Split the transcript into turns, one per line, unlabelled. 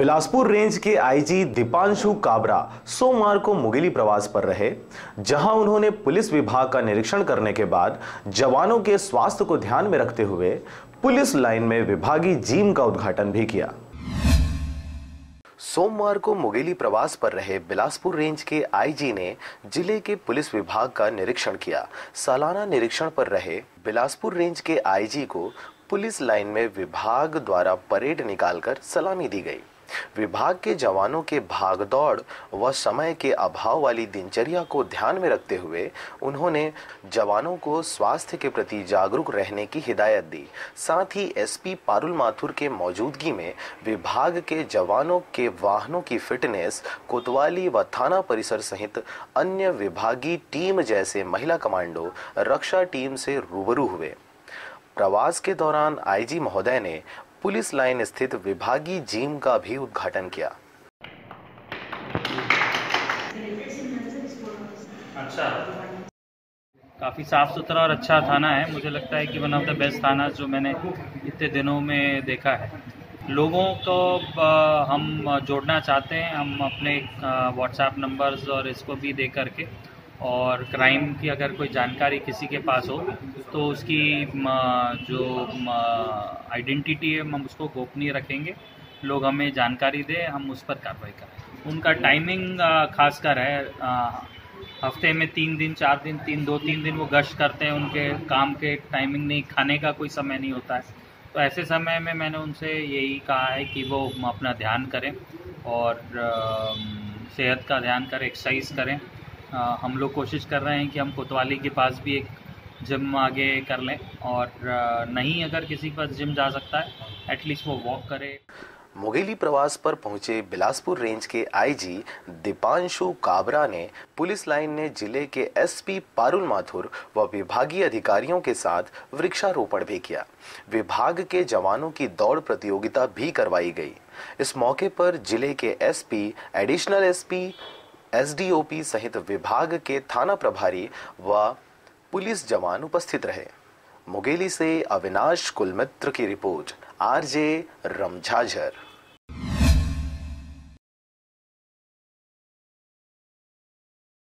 Bilaspur range के IG Deepanshu Kabra सोमवार को मुंगेली प्रवास पर रहे, जहां उन्होंने पुलिस विभाग का निरीक्षण करने के बाद जवानों के स्वास्थ्य को ध्यान में रखते हुए पुलिस लाइन में विभागीय जिम का उद्घाटन भी किया। सोमवार को मुंगेली प्रवास पर रहे बिलासपुर रेंज के आईजी ने जिले के पुलिस विभाग का निरीक्षण किया। सालाना निरीक्षण पर रहे बिलासपुर रेंज के आईजी को पुलिस लाइन में विभाग द्वारा परेड निकालकर सलामी दी गई। विभाग के जवानों के भागदौड़ व समय के अभाव वाली दिनचर्या को ध्यान में रखते हुए उन्होंने जवानों को स्वास्थ्य के प्रति जागरूक रहने की हिदायत दी। साथ ही एसपी पारुल माथुर के मौजूदगी में विभाग के जवानों के वाहनों की फिटनेस, कोतवाली व थाना परिसर सहित अन्य विभागीय टीम जैसे महिला कमांडो, रक्षा टीम से रूबरू हुए। प्रवास के दौरान आईजी महोदय ने पुलिस लाइन स्थित विभागीय जिम का भी उद्घाटन किया।
अच्छा, काफ़ी साफ सुथरा और अच्छा थाना है। मुझे लगता है कि वन ऑफ द बेस्ट थाना जो मैंने इतने दिनों में देखा है। लोगों को हम जोड़ना चाहते हैं, हम अपने व्हाट्सएप नंबर्स और इसको भी दे करके, और क्राइम की अगर कोई जानकारी किसी के पास हो तो उसकी जो आइडेंटिटी है हम उसको गोपनीय रखेंगे। लोग हमें जानकारी दें, हम उस पर कार्रवाई करें। उनका टाइमिंग खासकर है, हफ्ते में 3 दिन 4 दिन 2-3 दिन वो गश्त करते हैं। उनके काम के टाइमिंग नहीं, खाने का कोई समय नहीं होता है। तो ऐसे समय में मैंने उनसे यही कहा है कि वो अपना ध्यान करें और सेहत का ध्यान करें, एक्सरसाइज करें। हम लोग कोशिश कर रहे हैं कि हम कोतवाली के पास भी एक जिम आगे कर लें, और नहीं अगर किसी के पास जिम जा सकता है एटलीस्ट वो वॉक करे।
मुंगेली प्रवास पर पहुंचे बिलासपुर रेंज के आईजी दीपांशु काबरा ने पुलिस लाइन ने जिले के एसपी पारुल माथुर व विभागीय अधिकारियों के साथ वृक्षारोपण भी किया। विभाग के जवानों की दौड़ प्रतियोगिता भी करवाई गई। इस मौके पर जिले के एसपी, एडिशनल एसपी, एसडीओपी सहित विभाग के थाना प्रभारी व पुलिस जवान उपस्थित रहे। मुंगेली से अविनाश कुलमित्र की रिपोर्ट, आरजे रमझाझर।